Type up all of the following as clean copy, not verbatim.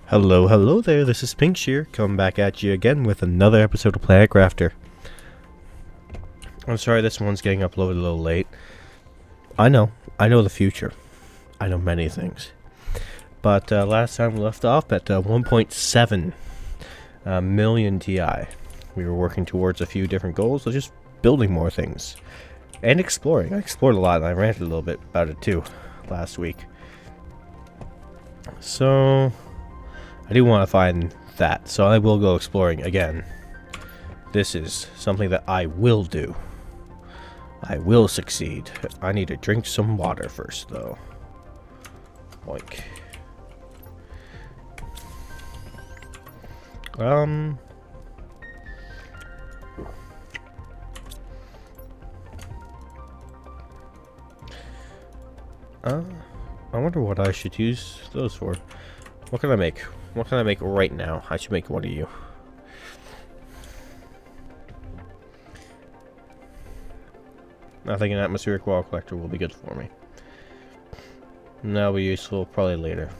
Hello, hello there, this is Pinkshear, coming back at you again with another episode of Planet Crafter. I'm sorry this one's getting uploaded a little late. I know the future. I know many things. But last time we left off at 1.7 million TI. We were working towards a few different goals, so just building more things. And exploring. I explored a lot, and I ranted a little bit about it too last week. So I do want to find that, so I will go exploring again. This is something that I will do. I will succeed. I need to drink some water first, though. Boink. I wonder what I should use those for. What can I make? What can I make right now? I should make one of you. I think an atmospheric wall collector will be good for me. And that'll be useful probably later.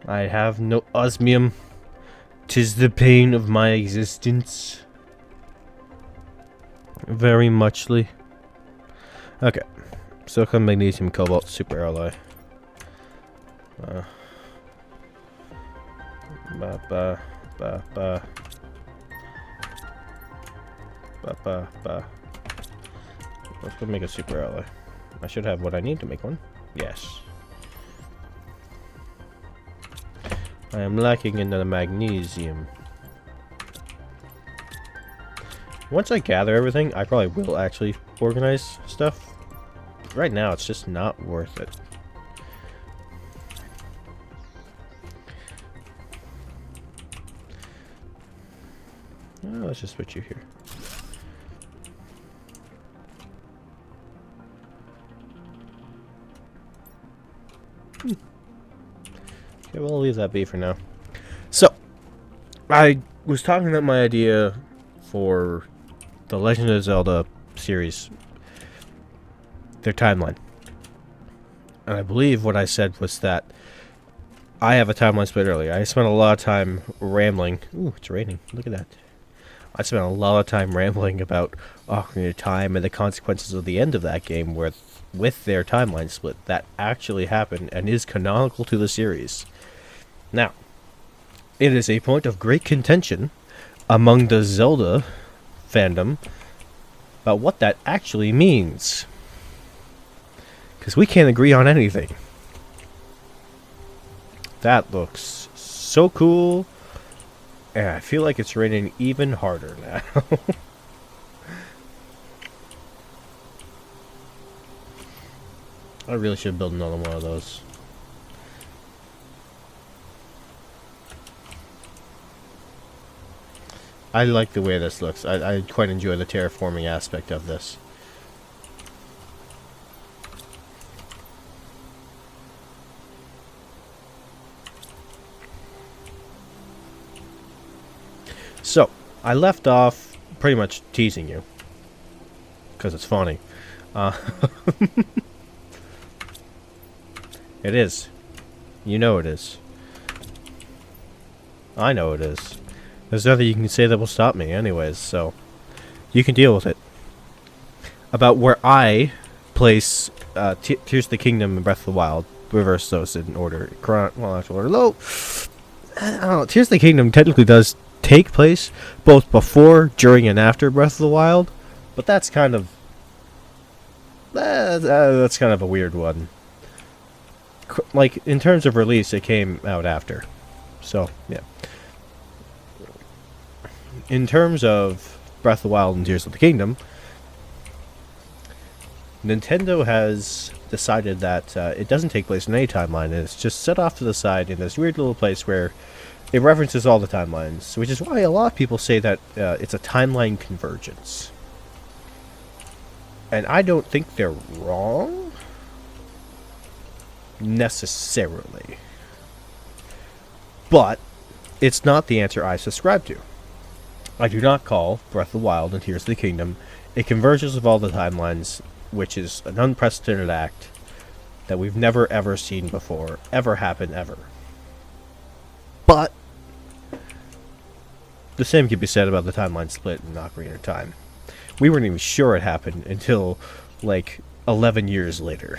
I have no osmium. 'Tis the pain of my existence. Very muchly. Okay. Silicon, magnesium, cobalt, super alloy. Let's go make a super alloy. I should have what I need to make one. Yes. I am lacking in the magnesium. Once I gather everything, I probably will actually organize stuff. Right now, it's just not worth it. Let's just put you here. Okay, we'll leave that be for now. So, I was talking about my idea for the Legend of Zelda series, their timeline. And I believe what I said was that I have a timeline split earlier. I spent a lot of time rambling. Ooh, it's raining. Look at that. I spent a lot of time rambling about Ocarina of Time and the consequences of the end of that game with their timeline split. That actually happened and is canonical to the series. Now, it is a point of great contention among the Zelda fandom about what that actually means. Because we can't agree on anything. That looks so cool. And I feel like it's raining even harder now. I really should build another one of those. I like the way this looks. I quite enjoy the terraforming aspect of this. So, I left off pretty much teasing you. Because it's funny. It is. You know it is. I know it is. There's nothing you can say that will stop me anyways, so you can deal with it. About where I place Tears of the Kingdom and Breath of the Wild. Reverse those in order. Chronological order. Low. I don't know. Tears of the Kingdom technically does take place both before, during, and after Breath of the Wild, but that's kind of that's kind of a weird one. Like in terms of release, it came out after, so yeah. In terms of Breath of the Wild and Tears of the Kingdom, Nintendo has decided that it doesn't take place in any timeline, and it's just set off to the side in this weird little place where it references all the timelines, which is why a lot of people say that it's a timeline convergence. And I don't think they're wrong, necessarily. But it's not the answer I subscribe to. I do not call Breath of the Wild and Tears of the Kingdom a convergence of all the timelines, which is an unprecedented act that we've never ever seen before, ever happen ever. But the same could be said about the timeline split in Ocarina of Time. We weren't even sure it happened until, like, 11 years later,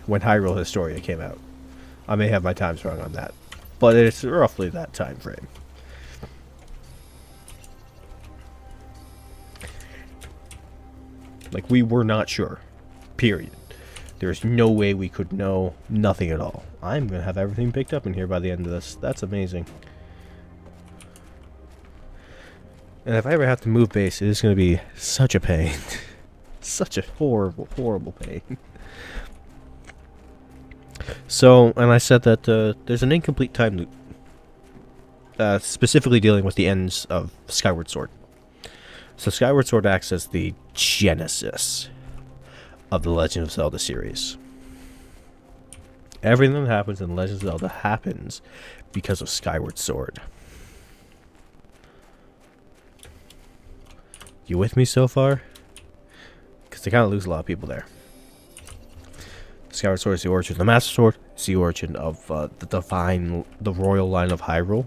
when Hyrule Historia came out. I may have my times wrong on that, but it's roughly that time frame. Like, we were not sure. Period. There's no way we could know nothing at all. I'm going to have everything picked up in here by the end of this. That's amazing. And if I ever have to move base, it is going to be such a pain. Such a horrible, horrible pain. So, and I said that there's an incomplete time loop. Specifically dealing with the ends of Skyward Sword. So Skyward Sword acts as the genesis of the Legend of Zelda series. Everything that happens in Legend of Zelda happens because of Skyward Sword. You with me so far? Because they kind of lose a lot of people there. Skyward Sword is the origin of the Master Sword. It's the origin of the royal line of Hyrule.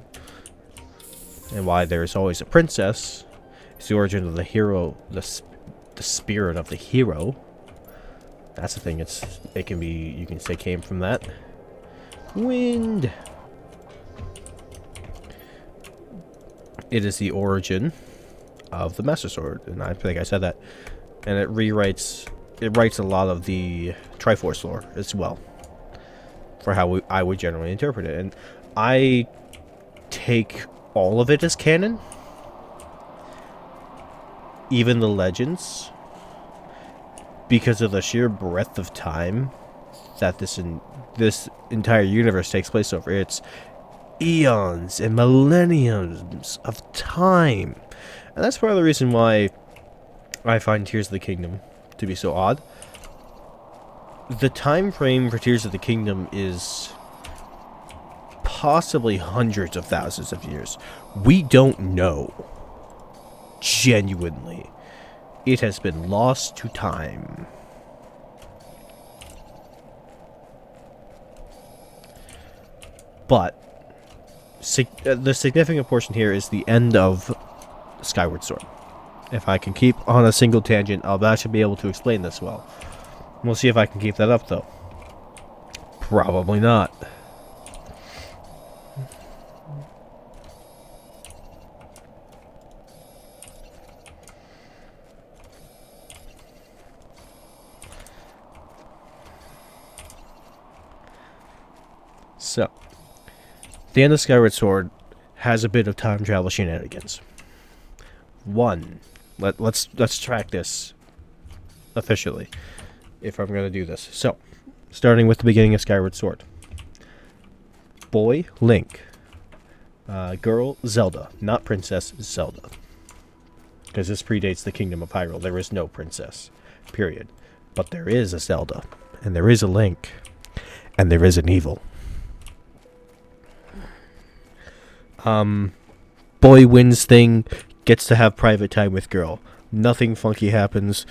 And why there is always a princess. It's the origin of the hero, the spirit of the hero. That's the thing. It can be, you can say, came from that. Wind. It is the origin of the Master Sword, and I think I said that. And it writes a lot of the Triforce lore as well, for how I would generally interpret it. And I take all of it as canon. Even the legends, because of the sheer breadth of time that this entire universe takes place over. It's eons and millenniums of time. And that's part of the reason why I find Tears of the Kingdom to be so odd. The time frame for Tears of the Kingdom is possibly hundreds of thousands of years. We don't know. Genuinely. It has been lost to time. But the significant portion here is the end of Skyward Sword. If I can keep on a single tangent, I'll actually be able to explain this well. We'll see if I can keep that up, though. Probably not. So, the end of Skyward Sword has a bit of time travel shenanigans. One, let's track this officially, if I'm going to do this. So, starting with the beginning of Skyward Sword. Boy, Link. Girl, Zelda. Not Princess, Zelda. Because this predates the Kingdom of Hyrule. There is no princess. Period. But there is a Zelda. And there is a Link. And there is an evil. Boy wins thing, gets to have private time with girl. Nothing funky happens,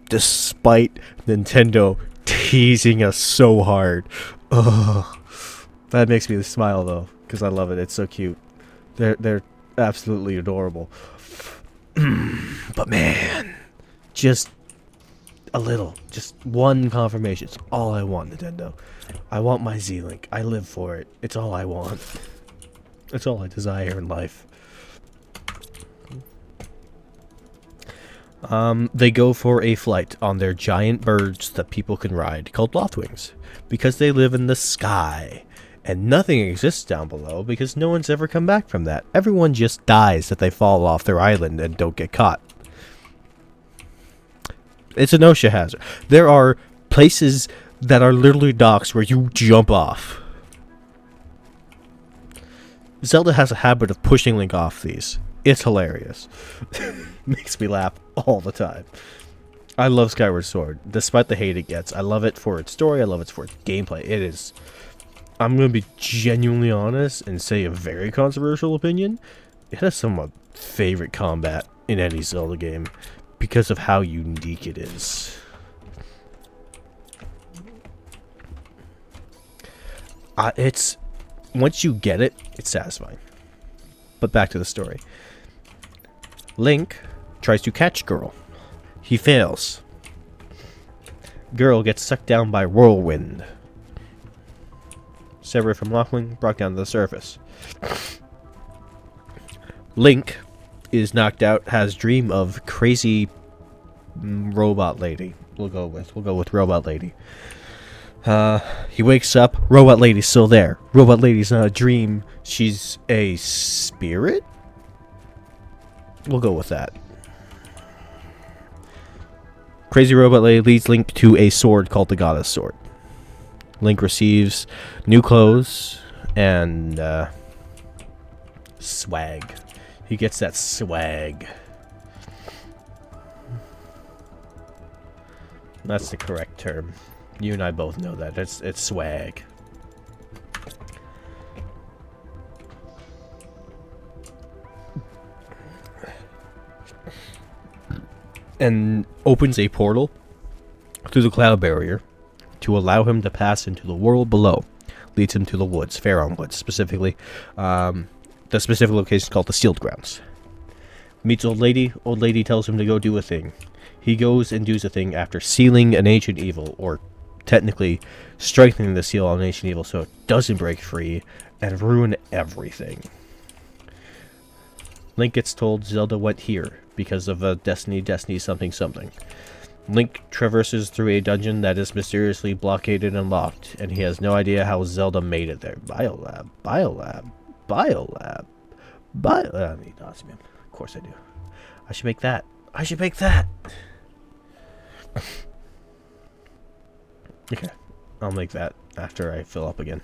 despite Nintendo teasing us so hard. Ugh. That makes me smile though, because I love it. It's so cute. They're absolutely adorable. But man, just a little, just one confirmation. It's all I want, Nintendo. I want my Z-Link. I live for it. It's all I want. It's all I desire in life. They go for a flight on their giant birds that people can ride, called Loftwings, because they live in the sky, and nothing exists down below because no one's ever come back from that. Everyone just dies if they fall off their island and don't get caught. It's an OSHA hazard. There are places that are literally docks where you jump off. Zelda has a habit of pushing Link off these. It's hilarious. Makes me laugh all the time. I love Skyward Sword, despite the hate it gets. I love it for its story. I love it for its gameplay. It is... I'm going to be genuinely honest and say a very controversial opinion. It has some of my favorite combat in any Zelda game because of how unique it is. once you get it, it's satisfying. But back to the story. Link tries to catch Girl. He fails. Girl gets sucked down by whirlwind. Severed from Lachlan, brought down to the surface. Link is knocked out, has dream of crazy robot lady. We'll go with robot lady. He wakes up, robot lady's still there. Robot lady's not a dream, she's a spirit? We'll go with that. Crazy robot lady leads Link to a sword called the Goddess Sword. Link receives new clothes and swag. He gets that swag. That's the correct term. You and I both know that. It's swag. And opens a portal through the cloud barrier to allow him to pass into the world below. Leads him to the woods, Pharaoh Woods, specifically. The specific location is called the Sealed Grounds. Meets Old Lady. Old Lady tells him to go do a thing. He goes and does a thing after sealing an ancient evil, or technically strengthening the seal on an ancient evil so it doesn't break free and ruin everything. Link gets told Zelda went here because of a destiny something something. Link traverses through a dungeon that is mysteriously blockaded and locked, and he has no idea how Zelda made it there. Biolab. I need osmium. Of course I do. I should make that. Okay, I'll make that after I fill up again.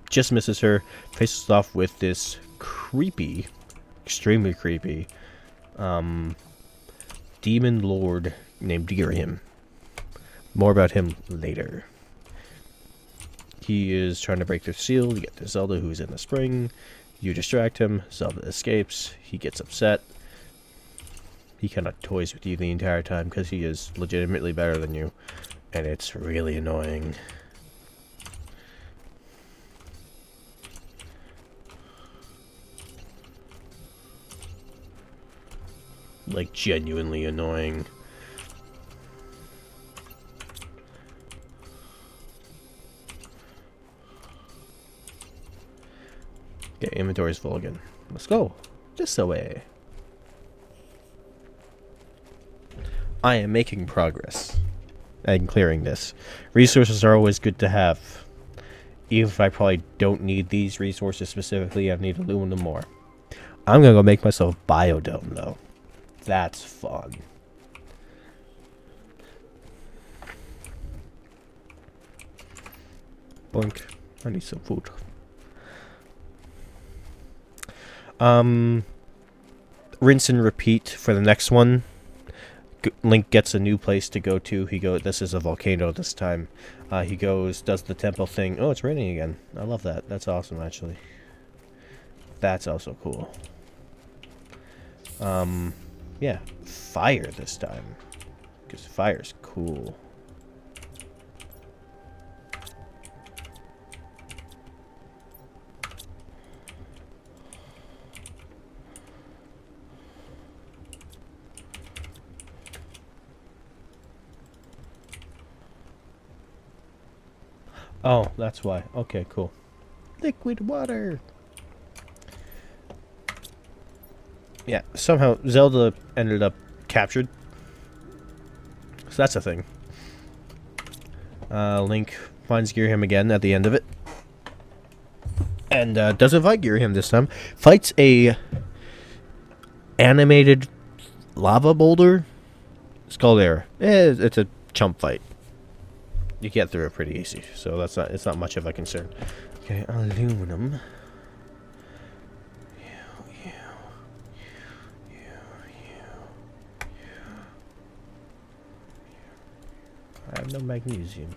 Just misses her, faces off with this creepy, extremely creepy, demon lord named Dirham. More about him later. He is trying to break the seal. You get to Zelda, who's in the spring. You distract him. Zelda escapes. He gets upset. He kind of toys with you the entire time because he is legitimately better than you. And it's really annoying. Like, genuinely annoying. Okay, inventory's full again. Let's go. This away. I am making progress and clearing this. Resources are always good to have. Even if I probably don't need these resources specifically, I need aluminum more. I'm gonna go make myself biodome though. That's fun. Boink. I need some food. Rinse and repeat for the next one. Link gets a new place to go to. This is a volcano this time. He goes, does the temple thing. Oh, it's raining again. I love that. That's awesome, actually. That's also cool. Yeah, fire this time. Because fire's cool. Oh, that's why. Okay, cool. Liquid water. Yeah, somehow Zelda ended up captured. So that's a thing. Link finds Girham again at the end of it. And doesn't fight Girham this time. Fights a animated lava boulder. Skull there. It's a chump fight. You get through it pretty easy, so it's not much of a concern. Okay, aluminum. I have no magnesium.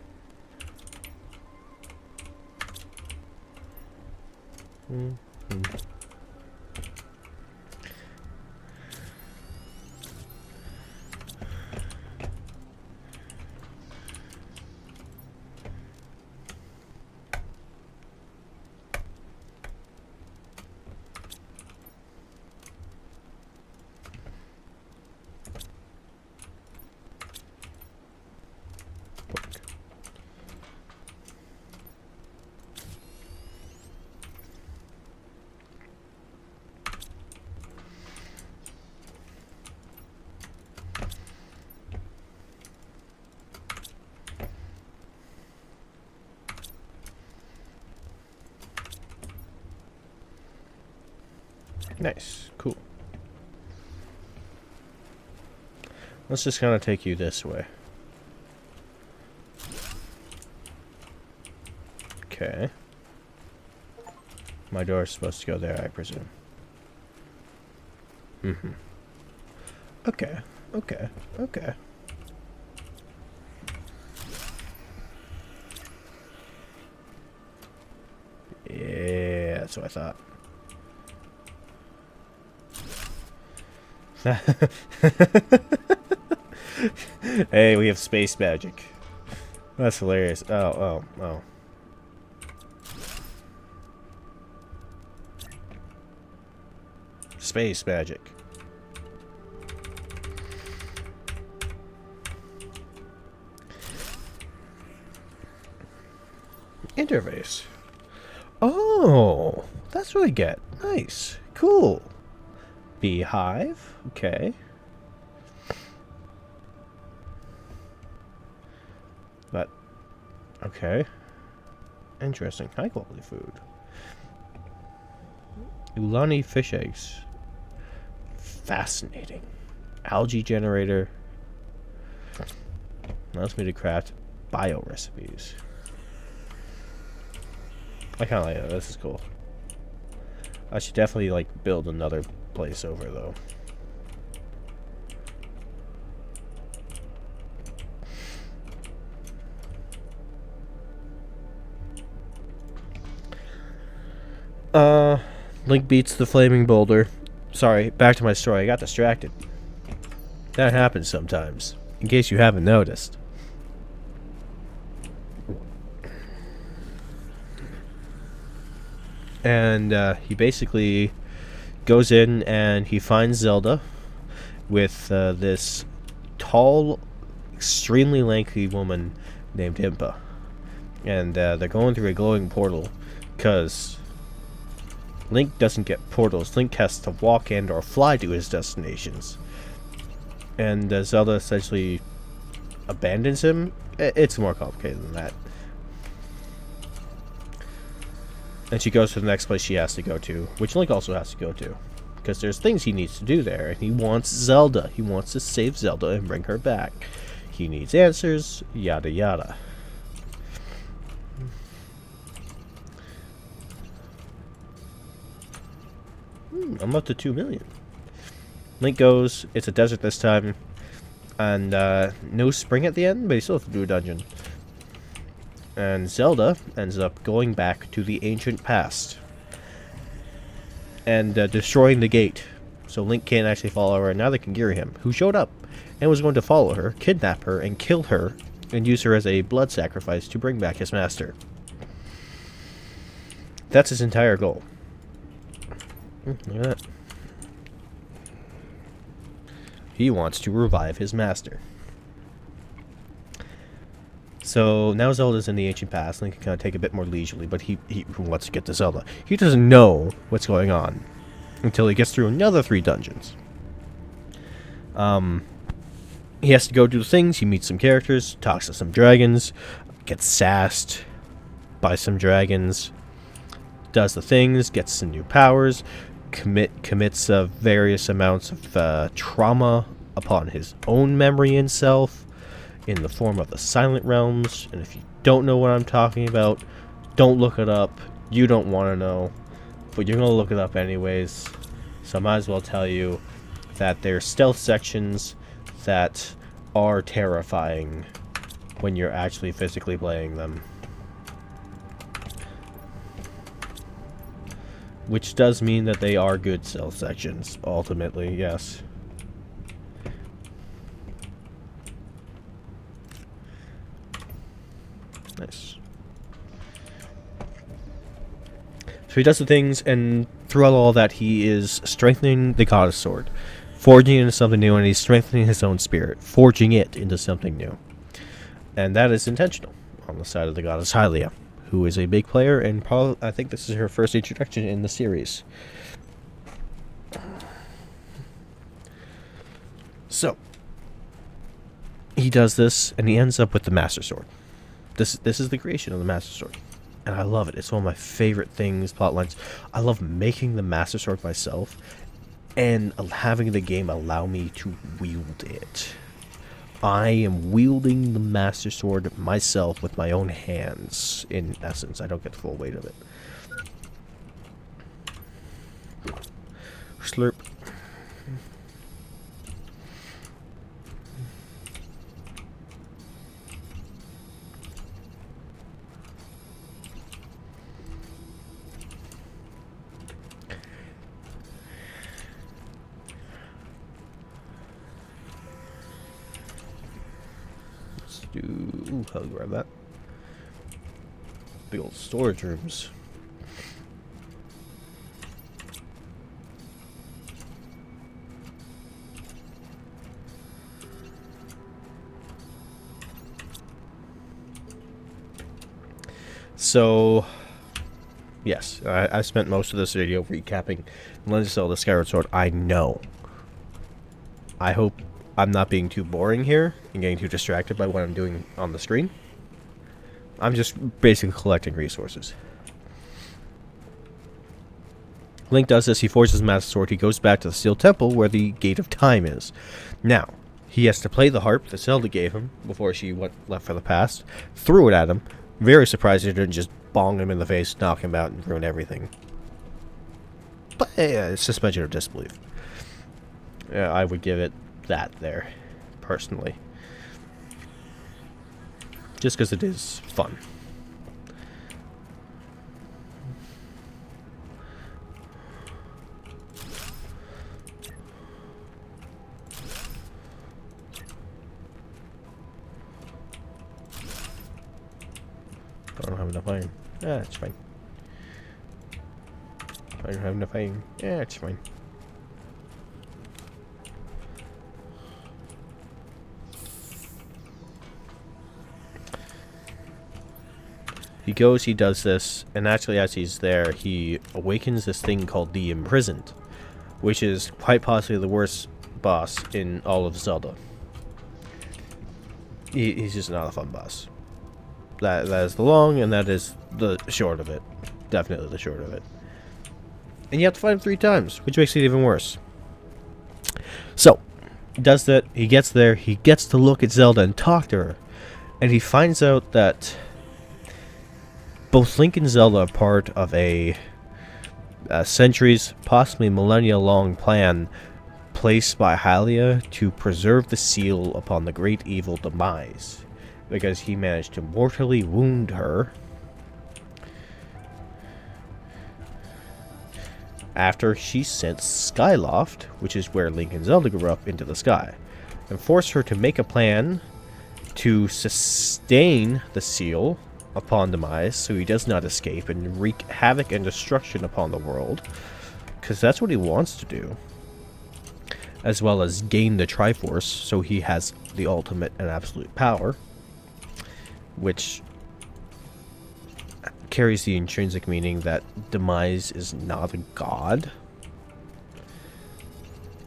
Nice. Cool. Let's just kind of take you this way. Okay. My door is supposed to go there, I presume. Mm-hmm. Okay. Okay. Okay. Yeah, that's what I thought. Hey, we have space magic. That's hilarious. Oh. Space magic. Interface. Oh, that's what we get. Nice. Cool. Beehive. Okay. But, okay. Interesting. High quality food. Ulani fish eggs. Fascinating. Algae generator. Allows me to craft bio recipes. I kind of like that. This is cool. I should definitely like build another place over though. Link beats the flaming boulder. Sorry, back to my story. I got distracted. That happens sometimes, in case you haven't noticed. And he basically goes in and he finds Zelda with this tall, extremely lanky woman named Impa. And they're going through a glowing portal because Link doesn't get portals. Link has to walk and or fly to his destinations. And Zelda essentially abandons him. It's more complicated than that. And she goes to the next place she has to go to, which Link also has to go to. Because there's things he needs to do there, and he wants Zelda. He wants to save Zelda and bring her back. He needs answers, yada yada. I'm up to 2 million. Link goes, it's a desert this time, and no spring at the end, but you still have to do a dungeon. And Zelda ends up going back to the ancient past and destroying the gate. So Link can't actually follow her, and neither can Girahim, who showed up and was going to follow her, kidnap her, and kill her, and use her as a blood sacrifice to bring back his master. That's his entire goal. Look at that. He wants to revive his master. So now Zelda's in the ancient past. Link can kind of take a bit more leisurely, but he wants to get to Zelda. He doesn't know what's going on until he gets through another 3 dungeons. He has to go do things. He meets some characters, talks to some dragons, gets sassed by some dragons, does the things, gets some new powers, commits various amounts of trauma upon his own memory and self, in the form of the Silent Realms. And if you don't know what I'm talking about, don't look it up. You don't want to know, but you're going to look it up anyways. So I might as well tell you that there's stealth sections that are terrifying when you're actually physically playing them. Which does mean that they are good stealth sections, ultimately, yes. Nice. So he does the things, and throughout all that, he is strengthening the goddess sword, forging it into something new, and he's strengthening his own spirit, forging it into something new. And that is intentional on the side of the goddess Hylia, who is a big player, and probably, I think this is her first introduction in the series. So he does this, and he ends up with the Master Sword. This is the creation of the Master Sword. and I love it. It's one of my favorite things, plotlines. I love making the Master Sword myself and having the game allow me to wield it. I am wielding the Master Sword myself with my own hands, in essence. I don't get the full weight of it. Slurp. Ooh, I'll grab that. Big old storage rooms. So, yes, I spent most of this video recapping Legend of Zelda Skyward Sword. I know. I hope I'm not being too boring here and getting too distracted by what I'm doing on the screen. I'm just basically collecting resources. Link does this. He forges his Master Sword. He goes back to the Steel Temple where the Gate of Time is. Now, he has to play the harp that Zelda gave him before she left for the past. Threw it at him. Very surprised he didn't just bong him in the face, knock him out, and ruin everything. But yeah, suspension of disbelief. Yeah, I would give it that there, personally. Just because it is fun. I don't have enough iron. Yeah, it's fine. I don't have enough iron. Yeah, it's fine. He goes, he does this, and actually as he's there, he awakens this thing called the Imprisoned, which is quite possibly the worst boss in all of Zelda. He's just not a fun boss. That is the long, and that is the short of it. Definitely the short of it. And you have to fight him 3 times, which makes it even worse. So, he does that, he gets there, he gets to look at Zelda and talk to her, and he finds out that both Link and Zelda are part of a centuries, possibly millennia-long plan placed by Hylia to preserve the seal upon the great evil Demise, because he managed to mortally wound her after she sent Skyloft, which is where Link and Zelda grew up, into the sky, and forced her to make a plan to sustain the seal upon Demise so he does not escape and wreak havoc and destruction upon the world, because that's what he wants to do, as well as gain the Triforce so he has the ultimate and absolute power, which carries the intrinsic meaning that Demise is not a god,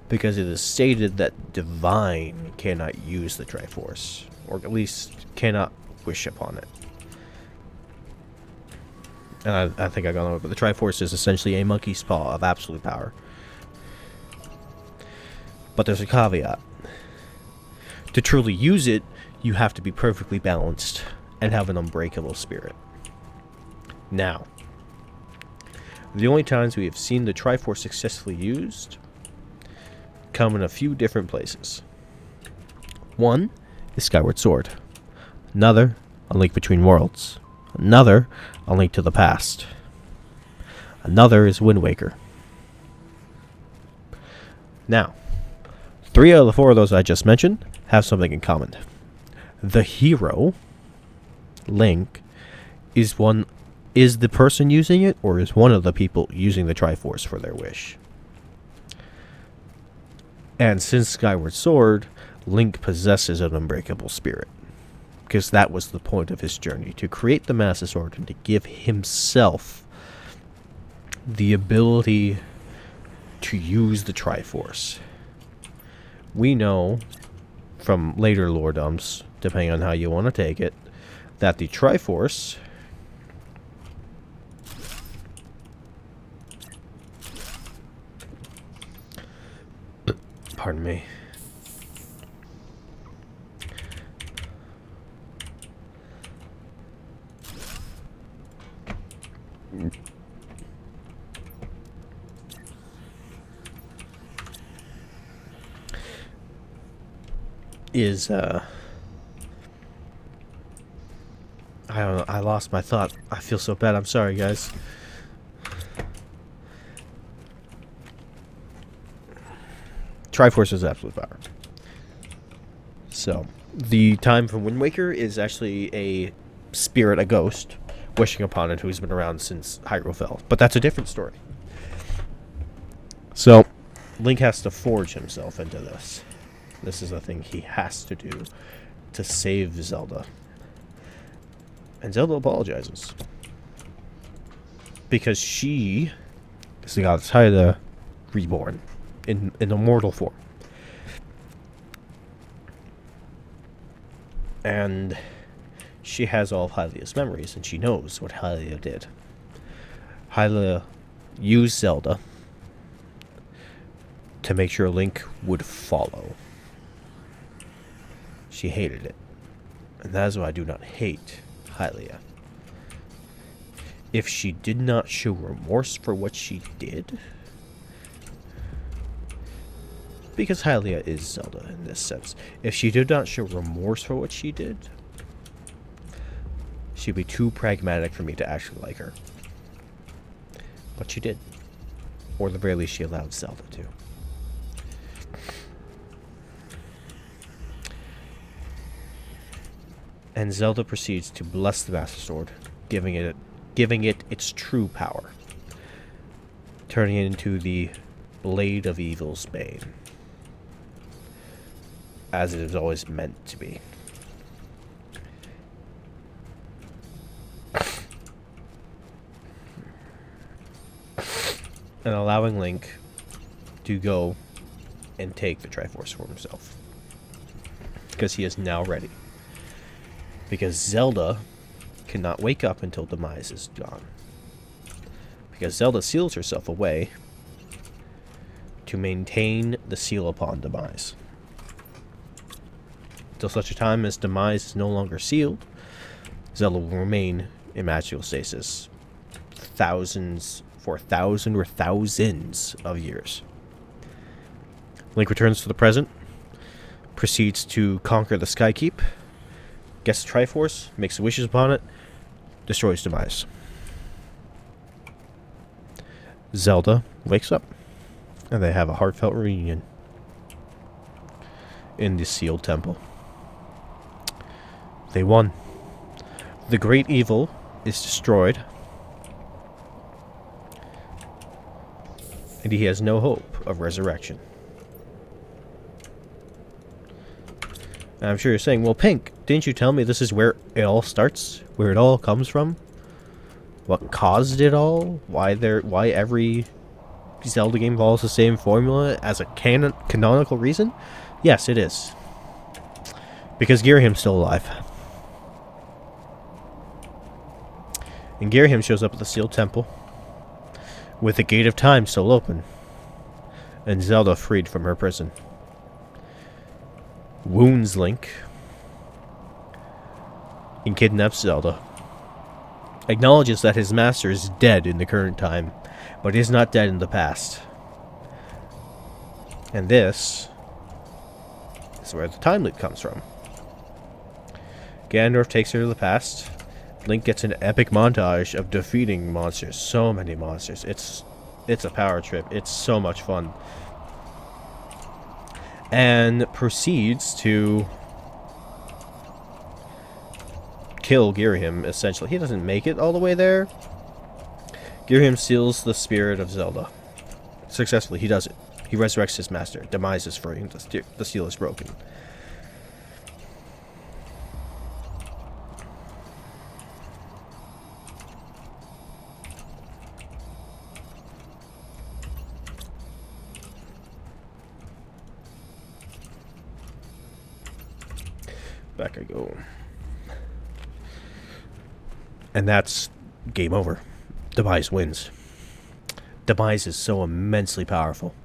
because it is stated that Divine cannot use the Triforce, or at least cannot wish upon it. And I think I got on it, but the Triforce is essentially a monkey's paw of absolute power. But there's a caveat. To truly use it, you have to be perfectly balanced and have an unbreakable spirit. Now, the only times we have seen the Triforce successfully used come in a few different places. One is Skyward Sword. Another, A Link Between Worlds. Another, A Link to the Past. Another is Wind Waker. Now, 3 out of the 4 of those I just mentioned have something in common. The hero, Link, is the person using it, or is one of the people using the Triforce for their wish. And since Skyward Sword, Link possesses an unbreakable spirit, because that was the point of his journey, to create the Master Sword and to give himself the ability to use the Triforce. We know from later lore dumps, depending on how you want to take it, that the Triforce Pardon me. I don't know, I lost my thought. I feel so bad. I'm sorry, guys. Triforce is absolute power. So, the time from Wind Waker is actually a spirit, a ghost, wishing upon it who's been around since Hyrule fell. But that's a different story. So, Link has to forge himself into this. This is a thing he has to do to save Zelda. And Zelda apologizes. Because she is the goddess Hylia reborn in a mortal form. And she has all of Hylia's memories, and she knows what Hylia did. Hylia used Zelda to make sure Link would follow. She hated it. And that is why I do not hate Hylia. If she did not show remorse for what she did, because Hylia is Zelda in this sense, if she did not show remorse for what she did, she'd be too pragmatic for me to actually like her. But she did. Or at the very least, she allowed Zelda to. And Zelda proceeds to bless the Master Sword, giving it its true power, turning it into the Blade of Evil's Bane, as it is always meant to be. And allowing Link to go and take the Triforce for himself, because he is now ready. Because Zelda cannot wake up until Demise is gone. Because Zelda seals herself away to maintain the seal upon Demise. Till such a time as Demise is no longer sealed, Zelda will remain in magical stasis for 1,000 or thousands of years. Link returns to the present, proceeds to conquer the Sky Keep, gets the Triforce, makes wishes upon it, destroys Demise. Zelda wakes up, and they have a heartfelt reunion in the sealed temple. They won. The great evil is destroyed, and he has no hope of resurrection. And I'm sure you're saying, well, Pink, didn't you tell me this is where it all starts? Where it all comes from? What caused it all? Why every Zelda game follows the same formula as a canonical reason? Yes, it is. Because Girahim's still alive. And Girahim shows up at the sealed temple with the gate of time still open, and Zelda freed from her prison. Wounds Link and kidnaps Zelda. Acknowledges that his master is dead in the current time, but is not dead in the past. And this is where the time loop comes from. Ganondorf takes her to the past. Link gets an epic montage of defeating monsters. So many monsters. It's a power trip. It's so much fun. And proceeds to kill Girahim, essentially. He doesn't make it all the way there. Girahim seals the spirit of Zelda. Successfully, he does it. He resurrects his master. Demise is free. The seal is broken. Back I go. And that's game over. Demise wins. Demise is so immensely powerful.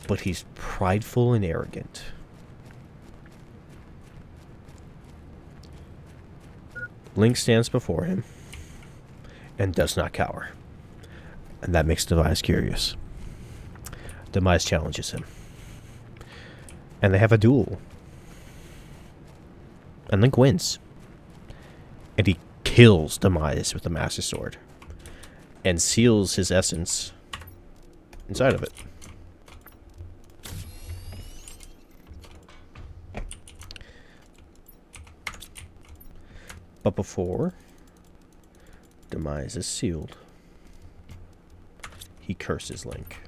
but he's prideful and arrogant. Link stands before him and does not cower. And that makes Demise curious. Demise challenges him. And they have a duel. And Link wins. And he kills Demise with the Master Sword. And seals his essence inside of it. But before Demise is sealed, he curses Link.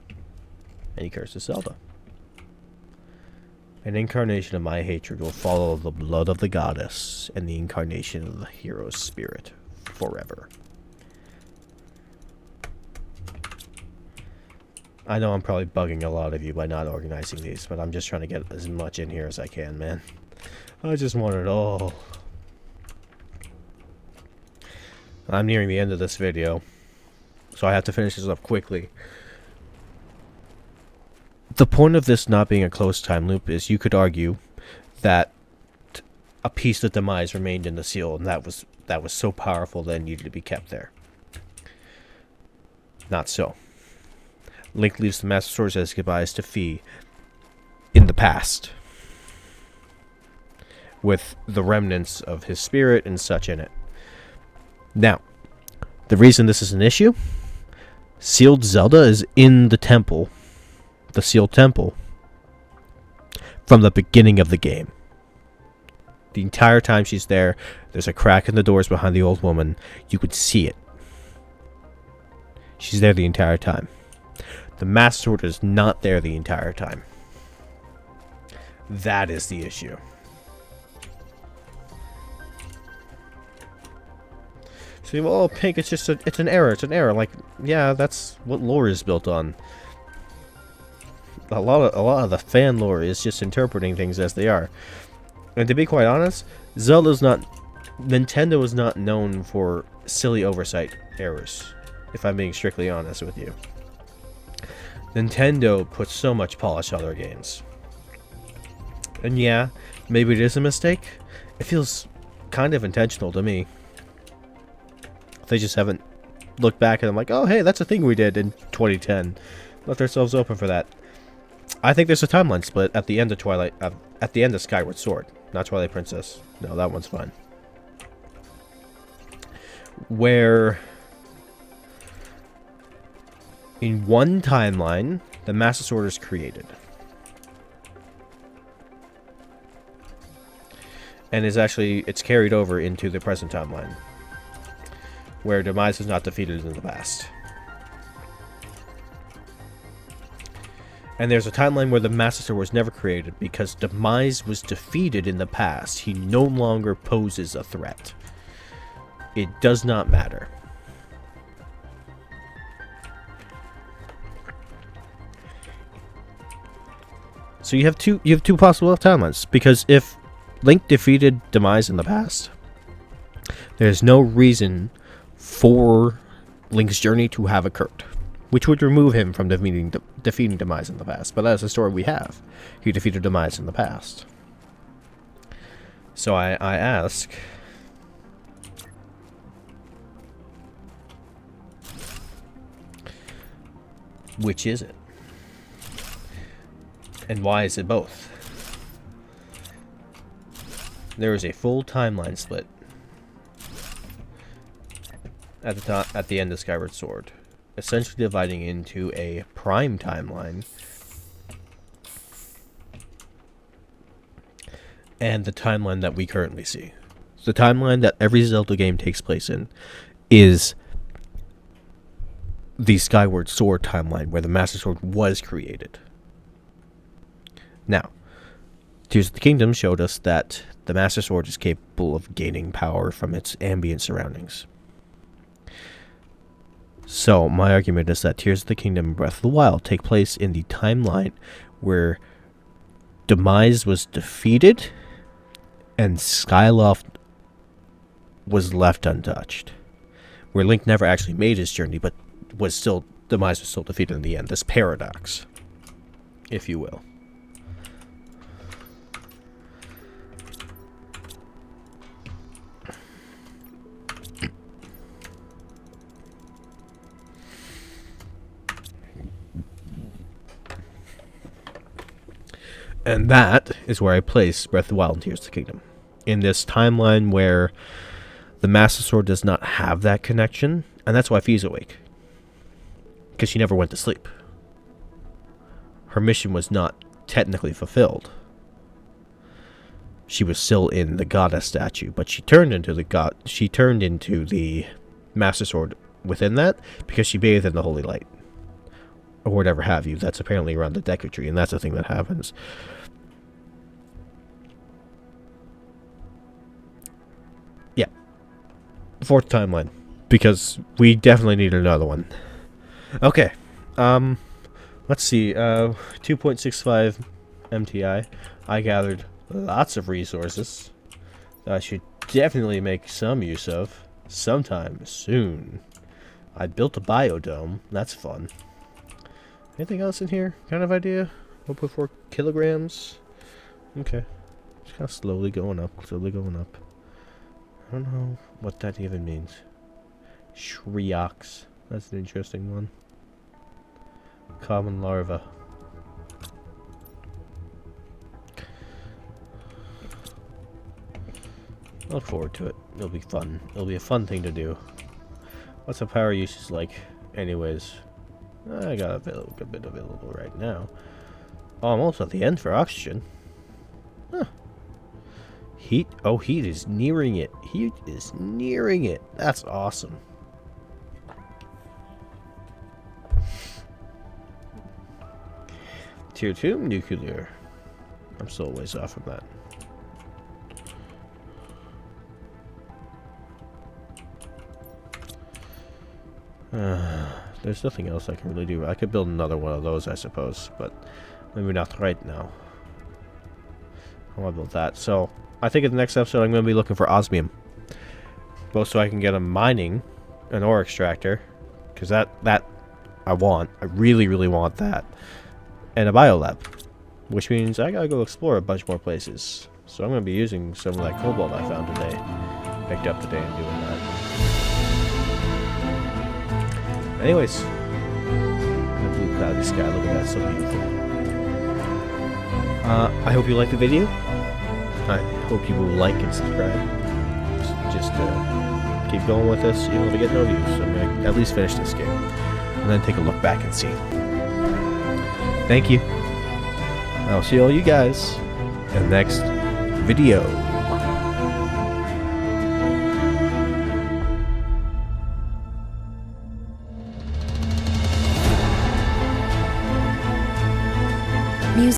And he curses Zelda. An incarnation of my hatred will follow the blood of the goddess and the incarnation of the hero's spirit forever. I know I'm probably bugging a lot of you by not organizing these, but I'm just trying to get as much in here as I can, man. I just want it all. I'm nearing the end of this video, so I have to finish this up quickly. The point of this not being a closed time loop is you could argue that a piece of Demise remained in the seal, and that was so powerful that it needed to be kept there. Not so. Link leaves the Master Sword as goodbyes to Fi in the past, with the remnants of his spirit and such in it. Now, the reason this is an issue, sealed Zelda is in the temple, the sealed temple, from the beginning of the game. The entire time she's there, there's a crack in the doors behind the old woman. You could see it. She's there the entire time. The Master Sword is not there the entire time. That is the issue. So, well, Pink, it's just it's an error. It's an error. Like, yeah, that's what lore is built on. A lot of the fan lore is just interpreting things as they are. And to be quite honest, Nintendo is not known for silly oversight errors, if I'm being strictly honest with you. Nintendo puts so much polish on their games. And yeah, maybe it is a mistake. It feels kind of intentional to me. They just haven't looked back and I'm like, oh hey, that's a thing we did in 2010. Left ourselves open for that. I think there's a timeline split at the end of at the end of Skyward Sword, not Twilight Princess. No, that one's fine. Where in one timeline, the Master Sword is created. And it's carried over into the present timeline, where Demise is not defeated in the past. And there's a timeline where the Master Sword was never created because Demise was defeated in the past. He no longer poses a threat. It does not matter. So you have two possible timelines, because if Link defeated Demise in the past, there's no reason for Link's journey to have occurred, which would remove him from defeating Demise in the past. But that's the story we have. He defeated Demise in the past. So I ask, which is it? And why is it both? There is a full timeline split at the end of Skyward Sword, essentially dividing into a prime timeline and the timeline that we currently see. The timeline that every Zelda game takes place in is the Skyward Sword timeline, where the Master Sword was created. Now, Tears of the Kingdom showed us that the Master Sword is capable of gaining power from its ambient surroundings. So, my argument is that Tears of the Kingdom and Breath of the Wild take place in the timeline where Demise was defeated and Skyloft was left untouched. Where Link never actually made his journey, but Demise was still defeated in the end. This paradox if you will. And that is where I place Breath of the Wild and Tears of the Kingdom. In this timeline where the Master Sword does not have that connection, and that's why Fi's awake. Because she never went to sleep. Her mission was not technically fulfilled. She was still in the goddess statue, but she turned into the Master Sword within that because she bathed in the holy light. Or whatever have you. That's apparently around the Deku Tree, and that's the thing that happens. Yeah. Fourth timeline. Because we definitely need another one. Okay. Let's see. 2.65 MTI. I gathered lots of resources that I should definitely make some use of sometime soon. I built a biodome. That's fun. Anything else in here? Kind of idea? 1.4 kilograms. Okay. Just kind of slowly going up. Slowly going up. I don't know what that even means. Shriox. That's an interesting one. Common larva. I look forward to it. It'll be fun. It'll be a fun thing to do. What's the power usage like? Anyways. I got a bit available right now. Almost at the end for oxygen. Huh. Heat? Oh, heat is nearing it. Heat is nearing it. That's awesome. Tier 2 nuclear. I'm still a ways off from that. There's nothing else I can really do. I could build another one of those, I suppose, but maybe not right now. I want to build that. So, I think in the next episode I'm going to be looking for osmium. Both so I can get a mining, an ore extractor, because that I want. I really, really want that. And a biolab, which means I gotta go explore a bunch more places. So I'm going to be using some of that cobalt I found today. Picked up today and doing that. Anyways, the blue cloudy sky, look at that, so beautiful. I hope you liked the video. I hope you will like and subscribe. Just keep going with this, even if I get no views. So I'm going to at least finish this game. And then take a look back and see. Thank you. I'll see all you guys in the next video.